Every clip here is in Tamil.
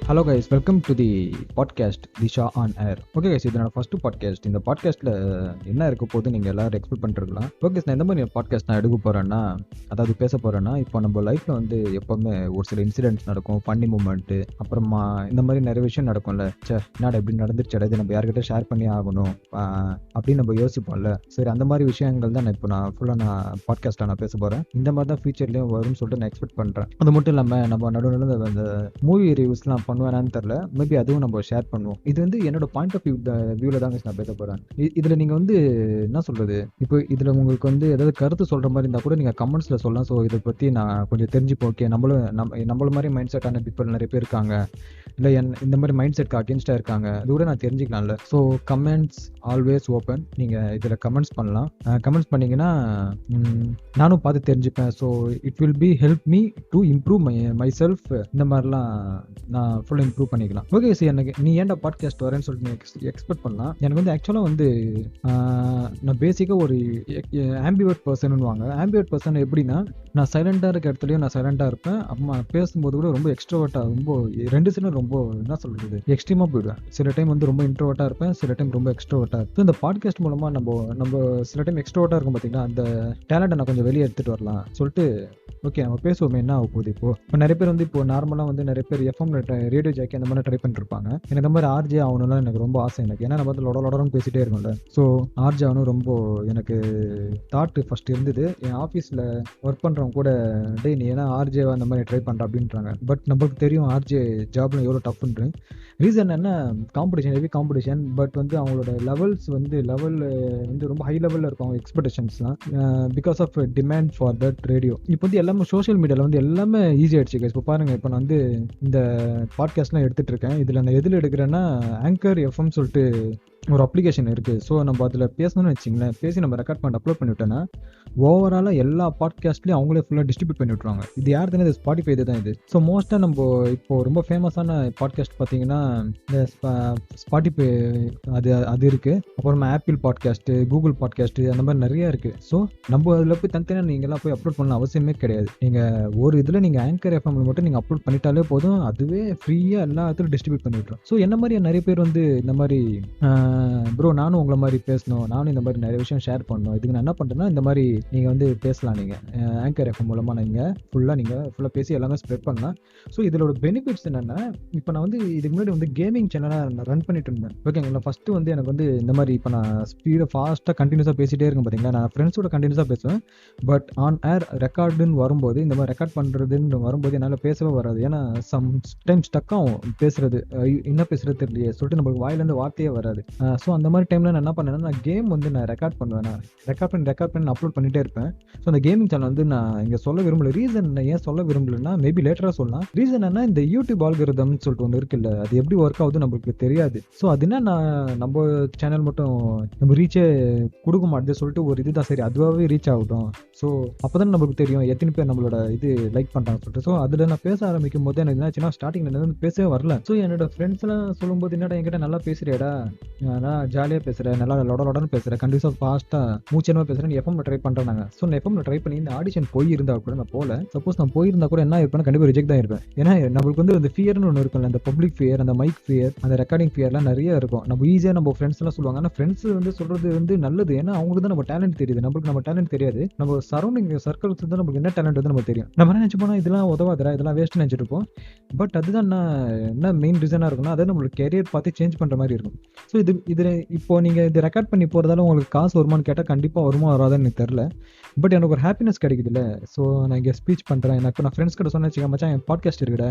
Hello guys, welcome to the podcast Disha on air. Okay guys, இது என்னோட ஃபர்ஸ்ட் பாட்காஸ்ட். இந்த பாட்காஸ்ட்டில் என்ன இருக்க போது நீங்கள் எல்லாரும் எக்ஸ்பெக்ட் பண்ணிருக்கலாம். ஓகே, நான் எந்த மாதிரி பாட்காஸ்ட் நான் எடுக்க போகிறேன்னா, அதாவது பேச போகிறேன்னா, இப்போ நம்ம லைஃப்பில் வந்து எப்போவுமே ஒரு சில இன்சிடென்ட்ஸ் நடக்கும், ஃபன்னி மூமெண்ட்டு, அப்புறமா இந்த மாதிரி நிறைய விஷயம் நடக்கும்ல. என்னடா எப்படி நடந்துருச்சு, இது நம்ம யார்கிட்ட ஷேர் பண்ணி ஆகணும் அப்படின்னு நம்ம யோசிப்போம்ல. சரி, அந்த மாதிரி விஷயங்கள் தான் நான் ஃபுல்லாக பாட்காஸ்ட்டில் நான் பேச போகிறேன். இந்த மாதிரி தான் ஃபியூச்சர்லேயும் வரும்னு சொல்லிட்டு நான் எக்ஸ்பெக்ட் பண்ணுறேன். அது மட்டும் இல்லாமல் நம்ம நடுவில் அந்த மூவி ரிவ்யூஸ்லாம் பண்ணுவேனான்னு தெரியல, மேபி அதுவும் நம்ம ஷேர் பண்ணுவோம். இது வந்து என்னோட பாயிண்ட் ஆஃப் வியூல தாங்க நான் பேச போறேன். இதுல நீங்க வந்து என்ன சொல்றது, இப்போ இதுல உங்களுக்கு வந்து ஏதாவது கருத்து சொல்ற மாதிரி இருந்தா கூட நீங்க கமெண்ட்ஸ்ல சொல்லலாம். ஸோ இதை பத்தி நான் கொஞ்சம் தெரிஞ்சுப்போம். ஓகே, நம்மள மாதிரி மைண்ட் செட்டான பீப்புள் நிறைய பேர் இருக்காங்க, இல்லை இந்த மாதிரி மைண்ட் செட்க்கு அகேன்ஸ்டா இருக்காங்க, அது கூட நான் தெரிஞ்சுக்கலாம்ல. So comments always open. நீங்க இதுல கமெண்ட்ஸ் பண்ணலாம். கமெண்ட்ஸ் பண்ணீங்கன்னா நானும் பார்த்து தெரிஞ்சுப்பேன். So it will be help me to improve myself. இந்த மாதிரிலாம் நான் ஃபுல்லாக இம்ப்ரூவ் பண்ணிக்கலாம். ஓகே, சரி, எனக்கு நீ ஏன்டா பாட்காஸ்ட் வரேன்னு சொல்லிட்டு நீ எக்ஸ்பெக்ட் பண்ணலாம். எனக்கு வந்து ஆக்சுவலாக வந்து நான் பேசிக்காக ஒரு ஆம்பிவர்ட் பர்சன்னுவாங்க. ஆம்பிவர்ட் பர்சன் எப்படின்னா, நான் சைலண்டாக இருக்க இடத்துலையும் நான் சைலண்டாக இருப்பேன். அம்மா பேசும்போது கூட ரொம்ப எக்ஸ்ட்ரோவர்ட்டாக, ரொம்ப ரெண்டு சைடும் ரொம்ப என்ன சொல்கிறது, எக்ஸ்ட்ரீமாக போயிடுவேன். சில டைம் வந்து ரொம்ப இன்ட்ரோவர்ட்டாக இருப்பேன், சில டைம் ரொம்ப எக்ஸ்ட்ரோவர்ட்டாக இருப்பேன். இந்த பாட்காஸ்ட் மூலமாக நம்ம சில டைம் எக்ஸ்ட்ரோவர்ட்டாக இருக்கும் பார்த்தீங்கன்னா, அந்த டேலண்ட்டை நான் கொஞ்சம் வெளியே எடுத்துகிட்டு வரலாம் சொல்லிட்டு, ஓகே நம்ம பேசுவோமே என்ன ஆக போகுது. இப்போ நிறைய பேர் வந்து இப்போ நார்மலாக வந்து நிறைய பேர் எஃப்எம் ரேடியோ ஜாக்கி அந்த மாதிரி ட்ரை பண்ணிருப்பாங்க. எனக்கு இந்த மாதிரி ஆர்ஜே ஆகணும்லாம் எனக்கு ரொம்ப ஆசை. எனக்கு ஏன்னா நம்ம வந்து லொடன்னு பேசிட்டே இருக்கும்ல. ஸோ ஆர்ஜே ஆகணும் ரொம்ப எனக்கு தாட் ஃபர்ஸ்ட் இருந்தது. என் ஆஃபீஸில் ஒர்க் பண்ணுறவங்க கூட, டே நீ ஏன்னா ஆர்ஜே அந்த மாதிரி ட்ரை பண்ணுற அப்படின்றாங்க. பட் நம்மளுக்கு தெரியும் ஆர்ஜே ஜாப்ல எவ்வளோ டஃப்ன்று. ரீசன் என்ன, காம்படிஷன், ஹெவி காம்படிஷன். பட் வந்து அவங்களோட லெவல் வந்து ரொம்ப ஹை லெவலில் இருக்கும் அவங்க எக்ஸ்பெக்டேஷன்ஸ்லாம், because of demand for that radio. இப்போ வந்து எல்லாமே சோஷியல் மீடியாவில் வந்து எல்லாமே ஈஸி ஆயிடுச்சு. இப்போ பாருங்க, இப்போ நான் வந்து இந்த பாட்காஸ்ட்லாம் எடுத்துட்டு இருக்கேன். இதில் நான் எதில் எடுக்கிறேன்னா, ஆங்கர் எஃப்எம் சொல்லிட்டு ஒரு அப்ளிகேஷன் இருக்குது. ஸோ நம்ம அதில் பேசணும்னு வச்சிங்களேன், பேசி நம்ம ரெக்கார்ட் பண்ணி அப்லோட் பண்ணி விட்டோன்னா ஓவராலாக எல்லா பாட்காஸ்ட்லேயும் அவங்களே ஃபுல்லாக டிஸ்ட்ரிபியூட் பண்ணி விட்ருவாங்க. இது யார் தானே, இது ஸ்பாட்டிஃபை இது தான். இது ஸோ மோஸ்ட்டாக நம்ம இப்போ ரொம்ப ஃபேமஸான பாட்காஸ்ட் பார்த்தீங்கன்னா இந்த ஸ்பாட்டிஃபை அது இருக்குது. அப்புறமா ஆப்பிள் பாட்காஸ்ட்டு, கூகுள் பாட்காஸ்ட்டு, அந்த மாதிரி நிறையா இருக்குது. ஸோ நம்ம அதில் போய் தனித்தனியாக நீங்கள்லாம் போய் அப்லோட் பண்ண அவசியமே கிடையாது. நீங்கள் ஒரு இதில் நீங்கள் ஆங்கர் எஃப்எம்ல மட்டும் நீங்கள் அப்லோட் பண்ணிட்டாலே போதும், அதுவே ஃப்ரீயாக எல்லா இடத்துலையும் டிஸ்ட்ரிபியூட் பண்ணி விட்ரும். ஸோ என்ன மாதிரி நிறைய பேர் வந்து இந்த மாதிரி ப்ரோ நானும் உங்களை மாதிரி பேசணும், நானும் இந்த மாதிரி நிறைய விஷயம் ஷேர் பண்ணணும், இதுக்கு நான் என்ன பண்ணுறேன்னா, இந்த மாதிரி நீங்கள் வந்து பேசலாம். நீங்கள் ஆங்கர் எஃப்எம் மூலமாக நீங்கள் ஃபுல்லாக பேசி எல்லாமே ஸ்ப்ரெட் பண்ணலாம். ஸோ இதோட பெனிஃபிட்ஸ் என்னென்னா, இப்போ நான் வந்து இதுக்கு முன்னாடி வந்து கேமிங் சேனலாக நான் ரன் பண்ணிட்டு இருந்தேன். ஓகேங்களா, ஃபஸ்ட்டு வந்து எனக்கு வந்து இந்த மாதிரி இப்போ நான் ஸ்பீடாக ஃபாஸ்ட்டாக கண்டினியூஸாக பேசிகிட்டே இருக்கேன் பார்த்தீங்களா, நான் ஃப்ரெண்ட்ஸோட கண்டினியூஸாக பேசுவேன். பட் ஆன் ஏர் ரெக்கார்டுன்னு வரும்போது, இந்த மாதிரி ரெக்கார்ட் பண்ணுறதுன்னு வரும்போது என்னால் பேசவே வராது. ஏன்னா சம்டைம் ஸ்டக் ஆகும் பேசுறது, என்ன பேசுறது தெரியலையே சொல்லிட்டு நம்மளுக்கு வாயிலேருந்து வார்த்தையே வராது. ஸோ அந்த மாதிரி டைமில் நான் என்ன பண்ணேன்னா, நான் கேம் வந்து நான் ரெக்கார்ட் பண்ணுவேன். நான் ரெக்கார்ட் பண்ணி அப்லோட் பண்ணிட்டே இருப்பேன். ஸோ அந்த கேமிங் சேனல் வந்து நான் இங்கே சொல்ல விரும்பல. ரீசன் ஏன் சொல்ல விரும்பலன்னா, மேபி லேட்டராக சொல்லலாம். ரீசன் என்ன, இந்த யூடியூப் ஆல்கரிதம்னு சொல்லிட்டு ஒன்று இருக்குல்ல, அது எப்படி ஒர்க் ஆகுது நம்மளுக்கு தெரியாது. ஸோ அது என்ன, நம்ம சேனல் மட்டும் நம்ம ரீச்சே கொடுக்க மாட்டேது சொல்லிட்டு ஒரு இதுதான், சரி அதுவாகவே ரீச் ஆகட்டும். ஸோ அப்போ தான் நம்மளுக்கு தெரியும் எத்தனை பேர் நம்மளோட இது லைக் பண்ணுறாங்க சொல்லிட்டு. ஸோ அதில் நான் பேச ஆரம்பிக்கும் போது எனக்கு என்னாச்சுன்னா, ஸ்டார்டிங்கில் வந்து பேசவே வரல. ஸோ என்னோட ஃப்ரெண்ட்ஸ்லாம் சொல்லும்போது, என்னடா என்கிட்ட நல்லா பேசுறியாடா, நான் ஜாலியாக பேசுகிறேன், நல்லா லொடன்னு பேசுகிறேன், கண்டிப்பாக ஃபாஸ்ட்டாக மூச்சமாக பேசுகிறேன், எஃப்எம் ட்ரை பண்ணுறாங்க. ஸோ நான் எஃப்எம் ட்ரை பண்ணி இந்த ஆடிஷன் போயிருந்தா கூட நான் போகல. சப்போஸ் நான் போயிருந்தா கூட என்ன இருப்பேன், கண்டிப்பாக ரிஜெக்ட் தான் இருப்பேன். ஏன்னா நம்மளுக்கு வந்து அந்த ஃபியர்னு ஒன்று இருக்கும்ல, அந்த பப்ளிக் ஃபியர், அந்த மைக் ஃபியர், அந்த ரெக்கார்டிங் ஃபியர்லாம் நிறைய இருக்கும். நம்ம ஈஸியாக நம்ம ஃப்ரெண்ட்ஸ் எல்லாம் சொல்லுவாங்க. ஆனால் ஃப்ரெண்ட்ஸ் வந்து சொல்கிறது வந்து நல்லது, ஏன்னா அவங்களுக்கு தான் நம்ம டேலண்ட் தெரியுது, நம்ம டேலண்ட் தெரியாது. நம்ம சரௌண்டிங் சர்க்கிள்ஸ் தான் நமக்கு என்ன டேலண்ட் வந்து நமக்கு தெரியும். நம்ம நினச்சி போனால் இதெல்லாம் உதவாதரா, இதெல்லாம் வேஸ்ட் நினச்சிட்டு இருப்போம். பட் அதுதான் என்ன மெயின் ரீசனாக இருக்குன்னா, அதை நம்மளுக்கு கெரியர் பார்த்து சேஞ்ச் பண்ணுற மாதிரி இருக்கும். ஸோ இது இப்போ நீங்கள் இது ரெக்கார்ட் பண்ணி போகிறதால உங்களுக்கு காசு வருமானு கேட்டால் கண்டிப்பாக வருமா வராதுன்னு எனக்கு தெரில. பட் எனக்கு ஒரு ஹாப்பினஸ் கிடைக்குதுல்ல. ஸோ நான் இங்கே ஸ்பீச் பண்ணுறேன், எனக்கு நான் ஃப்ரெண்ட்ஸ் கிட்ட சொன்ன வச்சுக்க, மச்சான் என் பாட்காஸ்ட் இருக்குடா,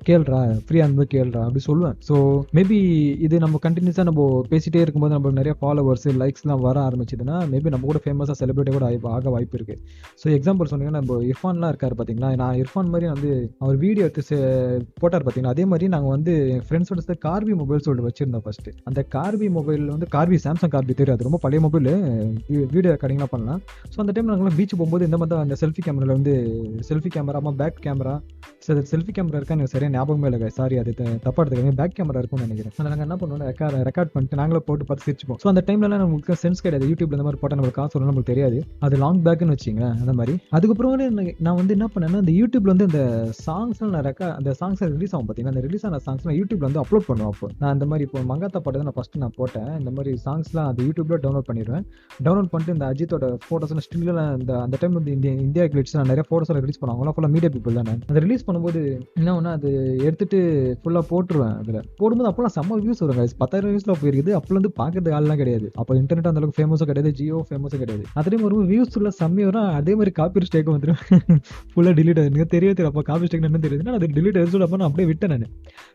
கேள்றா, ஃப்ரீயாக இருந்து கேள்றா அப்படி சொல்லுவேன். ஸோ மேபி இது நம்ம கண்டினியூஸாக நம்ம பேசிகிட்டே இருக்கும்போது நம்மளுக்கு நிறைய ஃபாலோவர்ஸ், லைக்ஸ்லாம் வர ஆரம்பிச்சதுன்னா, மேபி நம்ம கூட ஃபேமஸாக செலிபிரிட்டி கூட ஆக வாய்ப்பு இருக்குது. ஸோ எக்ஸாம்பிள் சொன்னீங்கன்னா, நம்ம இர்ஃபான்லாம் இருக்கார் பார்த்தீங்களா, நான் இர்ஃபான் மாதிரி வந்து அவர் வீடியோ எடுத்து போட்டார் பார்த்தீங்கன்னா, அதே மாதிரி நாங்கள் வந்து என் ஃப்ரெண்ட்ஸோட கார்வி மொபைல் சொல்லிட்டு வச்சுருந்தோம் ஃபஸ்ட்டு. அந்த கார்வி கார்பி மொபைல் வந்து சாம்சங் கார்பி தெரியும், அது ரொம்ப பழைய மொபைல், வீடியோ ரெக்கார்டிங்லாம் பண்ணலாம். ஸோ அந்த டைம் நாங்களாம் பீச் போகும்போது இந்த மாதிரி தான் அந்த செல்ஃபி கேமராவில் வந்து selfie camera back camera, sir selfie camera இருக்கா எனக்கு சரியாக ஞாபகமே இல்லை, சாரி அது தப்பாக எடுத்துக்கோங்க, பேக் கேமரா இருக்கும்னு நினைக்கிறேன். அதை நாங்கள் என்ன பண்ணுவோம், ரெக்கார்ட் பண்ணிட்டு நாங்களே போட்டு பார்த்து சிரிச்சுப்போம். ஸோ அந்த டைம்லலாம் நமக்கு சென்ஸ் கிடையாது, யூடியூப்ல இந்த மாதிரி போட்டால் நம்மளுக்கு காசு வரணும் நமக்கு தெரியாது, அது லாங் பேக்குன்னு வச்சிங்க அந்த மாதிரி. அதுக்கப்புறம் நான் வந்து என்ன பண்ணேன்னா, இந்த யூடியூப்ல வந்து இந்த சாங்ஸ்லாம் அந்த சாங்ஸ் ரிலீஸ் ஆகும் பார்த்தீங்கன்னா, அந்த ரிலீஸ் ஆன சாங்ஸ்லாம் யூடியூப்ல வந்து அப்லோட் பண்ணுவோம். அப்போ நான் இந்த மாதிரி இப்போ மங்காத்தா பாட்டு தான் ஃபர்ஸ்ட் நான் போட்டேன், இந்த மாதிரி சாங்ஸ்லாம் அது யூடியூப்ல டவுன்லோட் பண்ணிடுவேன். டவுன்லோட் பண்ணிட்டு இந்த அஜித்தோட ஃபோட்டோஸ் ஸ்டில்லாம் அந்த டைம் வந்து இந்தியா கிளிட்ஸ் நிறைய ஃபோட்டோஸ் ரிலீஸ் பண்ணுவாங்க, அவங்களாம் ஃபுல்லாக மீடியா பீப்புள் தானே. அதை ரிலீஸ் பண்ணும்போது என்ன ஒன்று, அது எடுத்துட்டு ஃபுல்லாக போட்டுருவேன். அதில் போடும்போது அப்போலாம் செம்ம வியூஸ் வருங்க, 10,000 வியூஸ்ல போயிருக்குது. அப்போ வந்து பார்க்கறது ஆள்லாம் கிடையாது, அப்போ இன்டர்நெட் அந்த அளவுக்கு ஃபேமஸும் கிடையாது, ஜியோ ஃபேமஸும் கிடையாது. அதே மாதிரி வியூஸ் ஃபுல்லாக செம்மையாக வரும். அதே மாதிரி காப்பி ஸ்டேக் வந்துடும், ஃபுல்லாக டிலீட் ஆகுது. தெரியாது அப்போ காப்பி ஸ்டேக் என்ன தெரியுதுன்னா, அது டிலீட் ஆகுது. அப்போ நான் அப்படியே விட்டேன். நான்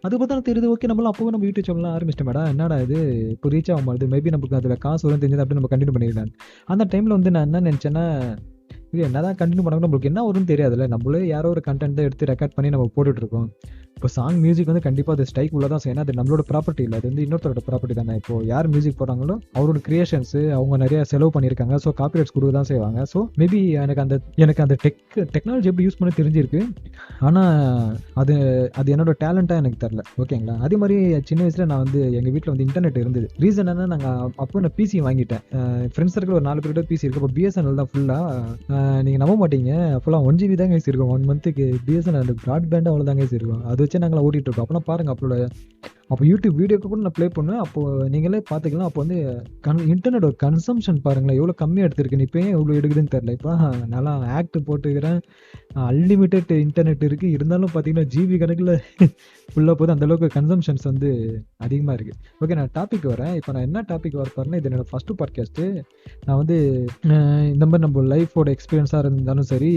அது பார்த்தா தெரியுது, ஓகே நம்மளாம் அப்போ நம்ம யூடியூப் சேனல்லாம் ஆரம்பிச்சிட்டேன் மேடம், என்னடா இது இப்போ ரீச் ஆக மாறுது, மேபி நமக்கு அதில் காசு வரும் தெரிஞ்சது, அப்படி நம்ம கண்டினியூ பண்ணிடலாம். அந்த டைமில் வந்து நான் என்ன நினச்சேன்னா, இது என்னதான் கண்டினியூ பண்ணாலும் நம்மளுக்கு என்ன வரும்னு தெரியாதுல்ல, நம்மளே யாரோ ஒரு கண்டென்ட் தான் எடுத்து ரெக்கார்ட் பண்ணி நம்ம போட்டுட்டு இருக்கோம். இப்போ சாங் மியூசிக் வந்து கண்டிப்பாக அது ஸ்ட்ரைக் உள்ள தான் செய்யணும், அது நம்மளோட ப்ராப்பர்ட்டி இல்லை, அது வந்து இன்னொருத்தரோட ப்ராப்பர்ட்டி தானே. இப்போ யார் மியூசிக் போடுறாங்களோ அவரோட கிரியேஷன்ஸு அவங்க நிறைய செலவு பண்ணியிருக்காங்க, ஸோ காப்பிரைட்ஸ் கொடுக்க தான் செய்வாங்க. ஸோ மேபி எனக்கு அந்த டெக்னாலஜி எப்படி யூஸ் பண்ண தெரிஞ்சிருக்கு, ஆனால் அது என்னோட டேலண்ட்டாக எனக்கு தெரில, ஓகேங்களா. அதே மாதிரி சின்ன வயசில் நான் வந்து எங்கள் வீட்டில் வந்து இன்டர்நெட் இருந்தது. ரீசன் என்ன, நாங்கள் அப்போ நான் பிசி வாங்கிட்டேன், ஃப்ரெண்ட்ஸ் சர்க்கிள் ஒரு 4 பேரோட பிசி இருக்குது. அப்போ பிஎஸ்என்எல் தான் ஃபுல்லாக, நீங்கள் நம்ப மாட்டீங்க, அப்போலாம் 1 GB தான் கைஸ் இருக்கும், 1 மந்த்துக்கு பிஎஸ்என்எல் ப்ராட்பேண்ட் அவ்வளோ தான் கைஸ் இருக்கும். அது வச்சு நாங்கள் ஓட்டிகிட்டு இருக்கோம். அப்போனா பாருங்கள், அப்போ யூடியூப் வீடியோக்கு கூட நான் ப்ளே பண்ணுவேன். அப்போது நீங்களே பார்த்துக்கலாம், அப்போ வந்து இன்டர்நெட் ஒரு கன்சம்ஷன் பாருங்களேன் எவ்வளோ கம்மியாக எடுத்துருக்கு, இப்போ ஏன் எவ்வளோ எடுக்குதுன்னு தெரில. இப்போ நல்லா ஆக்ட் போட்டுக்கிறேன், அன்லிமிட்டெட் இன்டர்நெட் இருக்குது, இருந்தாலும் பார்த்தீங்கன்னா ஜிபி கணக்கில் ஃபுல்லாக போது, அந்தளவுக்கு கன்சம்ஷன்ஸ் வந்து அதிகமாக இருக்குது. ஓகே, நான் டாபிக் வரேன். இப்போ நான் என்ன டாபிக் வர பாருன்னா, இது என்னோட ஃபஸ்ட்டு பாட்காஸ்ட்டு. நான் வந்து இந்த மாதிரி நம்ம லைஃபோட எக்ஸ்பீரியன்ஸாக இருந்தாலும் சரி,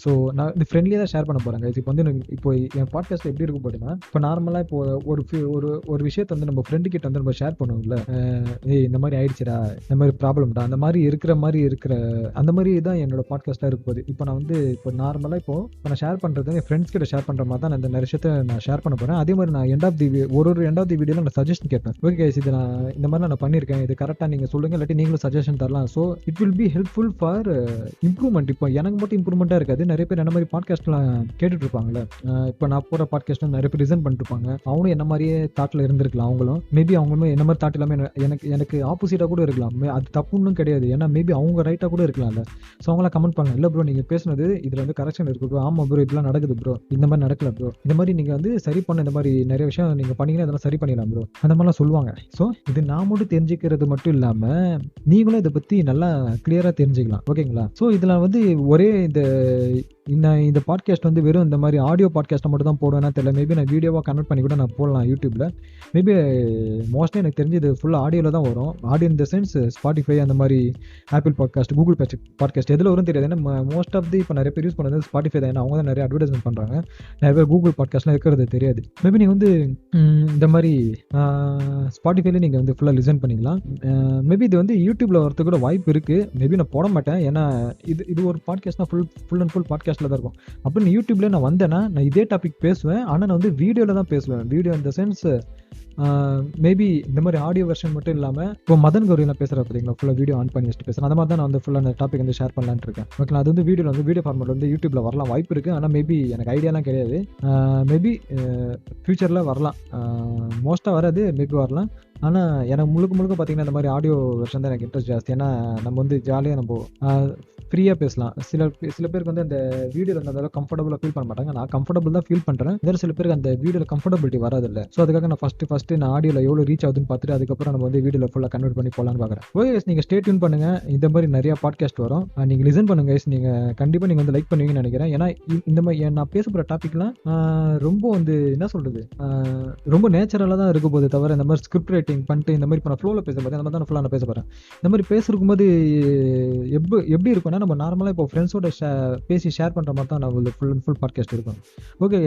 ஸோ நான் இந்த ஃப்ரெண்ட்லியாக தான் ஷேர் பண்ண போகிறேங்க. இப்போ வந்து இப்போ என் பாட்காஸ்ட் எப்படி இருக்கும் போட்டுன்னா, இப்போ நார்மலாக இப்போ ஒரு விஷயத்தை வந்து நம்ம ஃப்ரெண்டு கிட்ட வந்து நம்ம ஷேர் பண்ணுவோம்ல, இந்த மாதிரி ஆயிடுச்சுடா, இந்த மாதிரி ப்ராப்ளம்டா, அந்த மாதிரி இருக்கிற அந்த மாதிரி தான் என்னோட பாட்காஸ்ட்டாக இருக்கும் போது. இப்போ நான் வந்து இப்போ நார்மலாக இப்போ நான் ஷேர் பண்ணுறது என் ஃப்ரெண்ட்ஸ் கிட்ட ஷேர் பண்ணுற மாதிரி தான் நான் இந்த நிறைய விஷயத்தை நான் ஷேர் பண்ண போகிறேன். அதே மாதிரி நான் எண்ட் ஆஃப் தி வீடியோவில் நான் சஜஷன் கேட்பேன். ஓகே கைஸ், இது இந்த மாதிரி நான் பண்ணியிருக்கேன், இது கரெக்டாக நீங்கள் சொல்லுங்கள், இல்லாட்டி நீங்களும் சஜஷன் தரலாம். So it will be helpful for improvement. இப்போ எனக்கு மட்டும் இம்ப்ரூவ்மெண்ட்டாக இருக்காது, நிறைய பேர் என்ன மாதிரி பாட்காஸ்ட்லாம் கேட்டுட்டு இருப்பாங்கல்ல. இப்போ நான் போகிற பாட்காஸ்ட் நிறைய பேர் லிசன் பண்ணிட்டு இருப்பாங்க, அவங்களும் என்ன மாதிரியே தாட்டில் இருந்திருக்கலாம். அவங்களும் என்ன மாதிரி தாட் இல்லாமல் எனக்கு ஆப்போசிட்டாக கூட இருக்கலாம், அது தப்புன்னும் கிடையாது, ஏன்னா மேபி அவங்க ரைட்டாக கூட இருக்கலாம்ல. ஸோ அவங்களாம் கமெண்ட் பண்ணலாம், இல்லை ப்ரோ நீங்கள் பேசுனது இதில் வந்து கரெக்ஷன் இருக்குது ப்ரோ, ஆமாம் ப்ரோ இதெல்லாம் நடக்குது ப்ரோ, இந்த மாதிரி நடக்கல ப்ரோ, இந்த மாதிரி நீங்கள் வந்து சரி பண்ண, இந்த மாதிரி நிறைய விஷயம் நீங்கள் பண்ணீங்கன்னா இதெல்லாம் சரி பண்ணிடலாம் ப்ரோ, அந்த மாதிரிலாம் சொல்லுவாங்க. ஸோ இது நான் மட்டும் தெரிஞ்சுக்கிறது மட்டும் இல்லாமல் நீங்களும் இதை பற்றி நல்லா கிளியராக தெரிஞ்சுக்கலாம், ஓகேங்களா. ஸோ இதில் வந்து ஒரே இந்த பாட்காஸ்ட் வந்து வெறும் இந்த மாதிரி ஆடியோ பாட்காஸ்ட்டை மட்டும் தான் போடுவேன்னா தெரியல, மேபி நான் வீடியோவாக கன்வெர்ட் பண்ணி கூட நான் போடலாம் யூடியூப்பில். மேபி மோஸ்ட்லி எனக்கு தெரிஞ்சு இது ஃபுல்லாக ஆடியோவில் தான் வரும். Audio in the sense Spotify, அந்த மாதிரி ஆப்பிள் பாட்காஸ்ட், கூகுள் பாட்காஸ்ட் எதில் வரும் தெரியாது, ஏன்னா மோஸ்ட் ஆஃப் தி இப்போ நிறைய பேர் யூஸ் பண்ணுறது ஸ்பாட்டிஃபை தான், ஏன்னா அவங்க தான் நிறைய அட்வர்டைஸ்மெண்ட் பண்ணுறாங்க, நிறைய பேர் கூகுள் பாட்காஸ்ட்லாம் இருக்கிறது தெரியாது. மேபி நீங்கள் வந்து இந்த மாதிரி ஸ்பாட்டிஃபைல நீங்கள் வந்து ஃபுல்லாக லிசன் பண்ணிக்கலாம். மேபி இது வந்து யூடியூப்பில் வரதுக்கு கூட வாய்ப்பு இருக்குது, மேபி நான் போட மாட்டேன், ஏன்னா இது ஒரு பாட்காஸ்ட்னா ஃபுல் அண்ட் ஃபுல் பாட்காஸ்ட்டில் தான் இருக்கும். அப்படின்னு யூடியூப்ல நான் வந்தேன்னா நான் இதே டாபிக் பேசுவேன், ஆனால் நான் வந்து வீடியோவில் தான் பேசுவேன். வீடியோ இந்த சென்ஸ் மேபி இந்த மாதிரி ஆடியோ வெர்ஷன் மட்டும் இல்லாமல் இப்போ மதன் கௌரியெல்லாம் பேசுகிற பார்த்தீங்களா, ஃபுல்லாக வீடியோ ஆன் பண்ணி வச்சுட்டு பேசுகிறேன், அந்த மாதிரி தான் நான் வந்து ஃபுல்லாக அந்த டாபிக் வந்து ஷேர் பண்ணலான்னு இருக்கேன். ஓகே, அது வந்து வீடியோ ஃபார்மேட் வந்து யூடியூப்பில் வரலாம் வாய்ப்பு இருக்குது, ஆனால் மேபி எனக்கு ஐடியாலாம் கிடையாது, மேபி ஃப்யூச்சரில் வரலாம், மோஸ்ட்டாக வராது, மேபி வரலாம். ஆனால் எனக்கு முழுக்க பார்த்தீங்கன்னா இந்த மாதிரி ஆடியோ வெர்ஷன் தான் எனக்கு இன்ட்ரெஸ்ட் ஜாஸ்தி, ஏன்னா நம்ம வந்து ஜாலியாக நம்ம ஃப்ரீயாக பேசலாம். சில பேருக்கு வந்து அந்த வீடியோவில் வந்து அதெல்லாம் கம்ஃபர்டபுளாக ஃபீல் பண்ண மாட்டாங்க, நான் கம்ஃபர்டபுள் தான் ஃபீல் பண்ணுறேன், வேறு சில பேருக்கு அந்த வீடியோவில் கம்ஃபர்டபிலிட்டி வராதில்லை. ஸோ அதுக்காக நான் ஃபஸ்ட்டு நான் ஆடியோவில் எவ்வளோ ரீச் ஆகுதுன்னு பார்த்துட்டு அதுக்கப்புறம் நம்ம வந்து வீடியோவில் ஃபுல்லாக கன்வெர்ட் பண்ணி போகலான்னு பார்க்குறேன். ஓகே, நீங்கள் ஸ்டே டியூன் பண்ணுங்கள், இந்த மாதிரி நிறையா பாட்காஸ்ட் வரும், நீங்கள் லிசன் பண்ணுங்க, நீங்கள் கண்டிப்பாக நீங்கள் வந்து லைக் பண்ணுவீங்கன்னு நினைக்கிறேன். ஏன்னா இந்த மாதிரி நான் பேச போகிற டாபிக்லாம் ரொம்ப வந்து என்ன சொல்கிறது, ரொம்ப நேச்சுரலாக தான் இருக்க போது தவிர இந்த மாதிரி ஸ்கிரிப்ட் ரைட்டிங் பண்ணிட்டு இந்த மாதிரி இப்போ நான் ஃப்ளோவில் பேச போகிறேன், அந்த மாதிரி தான் ஃபுல்லாக நான் பேச போகிறேன். இந்த மாதிரி பேசுறக்கும் போது எப்படி இருக்கும்னா, நம்ம நார்மலாக இப்போ ஃப்ரெண்ட்ஸோட பேசி ஷேர் பண்ணுற மாதிரி தான் நான் ஃபுல் அண்ட் ஃபுல் பாட்காஸ்ட் இருக்கும். ஓகே,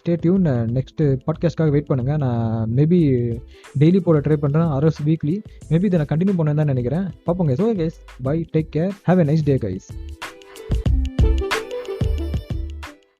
ஸ்டே டியூன், நெக்ஸ்ட் பாட்காஸ்ட்காக வெயிட் பண்ணுங்கள். நான் மேபி டெய்லி போட ட்ரை பண்ணுறேன், அரஸ் வீக்லி, மேபி இதை நான் கண்டினியூ பண்ணேன் தான் நினைக்கிறேன். பார்ப்போங்க. So guys, bye, take care, have a nice day guys.